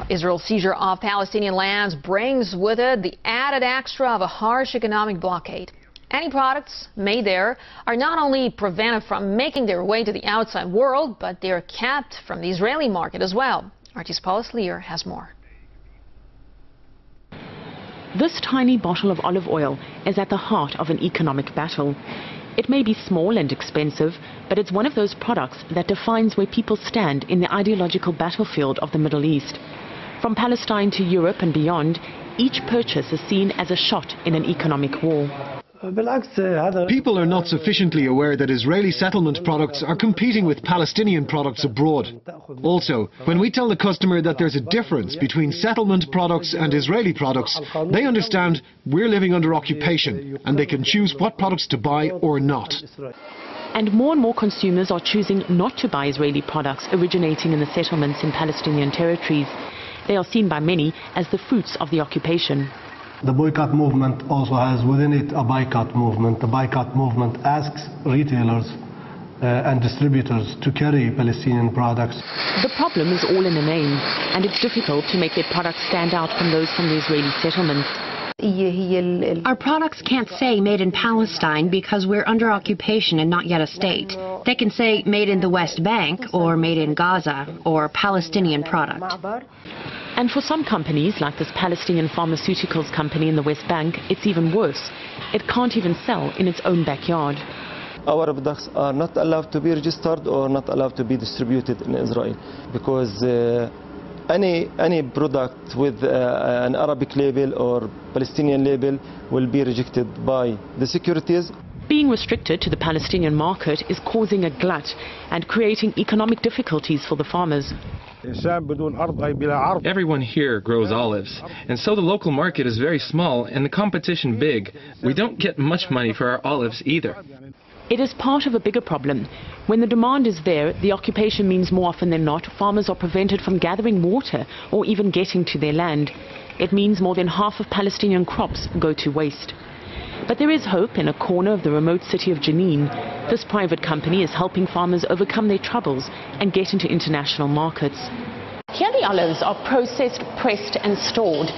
Israel's seizure of Palestinian lands brings with it the added extra of a harsh economic blockade. Any products made there are not only prevented from making their way to the outside world, but they are kept from the Israeli market as well. RT's Paula Sleer has more. This tiny bottle of olive oil is at the heart of an economic battle. It may be small and expensive, but it's one of those products that defines where people stand in the ideological battlefield of the Middle East. From Palestine to Europe and beyond, each purchase is seen as a shot in an economic war. People are not sufficiently aware that Israeli settlement products are competing with Palestinian products abroad. Also, when we tell the customer that there's a difference between settlement products and Israeli products, they understand we're living under occupation and they can choose what products to buy or not. And more consumers are choosing not to buy Israeli products originating in the settlements in Palestinian territories. They are seen by many as the fruits of the occupation. The boycott movement also has within it a boycott movement. The boycott movement asks retailers and distributors to carry Palestinian products. The problem is all in the name, and it's difficult to make their products stand out from those from the Israeli settlements. Our products can't say made in Palestine because we're under occupation and not yet a state. They can say made in the West Bank or made in Gaza or Palestinian product. And for some companies, like this Palestinian pharmaceuticals company in the West Bank, it's even worse. It can't even sell in its own backyard. Our products are not allowed to be registered or not allowed to be distributed in Israel because any product with an Arabic label or Palestinian label will be rejected by the securities. Being restricted to the Palestinian market is causing a glut and creating economic difficulties for the farmers. Everyone here grows olives, and so the local market is very small and the competition big. We don't get much money for our olives either. It is part of a bigger problem. When the demand is there, the occupation means more often than not, farmers are prevented from gathering water or even getting to their land. It means more than half of Palestinian crops go to waste. But there is hope in a corner of the remote city of Jenin. This private company is helping farmers overcome their troubles and get into international markets. Here the olives are processed, pressed and stored.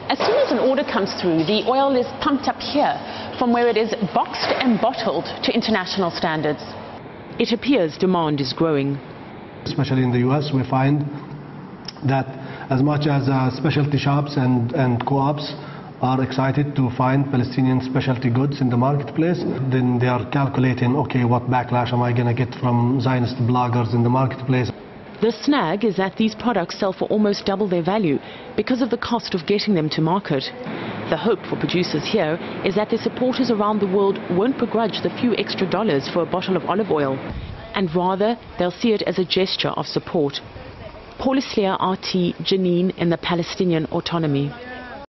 As soon as an order comes through, the oil is pumped up here, from where it is boxed and bottled to international standards. It appears demand is growing. Especially in the US, we find that as much as specialty shops and co-ops are excited to find Palestinian specialty goods in the marketplace, then they are calculating, okay, what backlash am I going to get from Zionist bloggers in the marketplace? The snag is that these products sell for almost double their value because of the cost of getting them to market. The hope for producers here is that their supporters around the world won't begrudge the few extra dollars for a bottle of olive oil, and rather they'll see it as a gesture of support. Paula Sleer, RT, Jenin in the Palestinian Autonomy.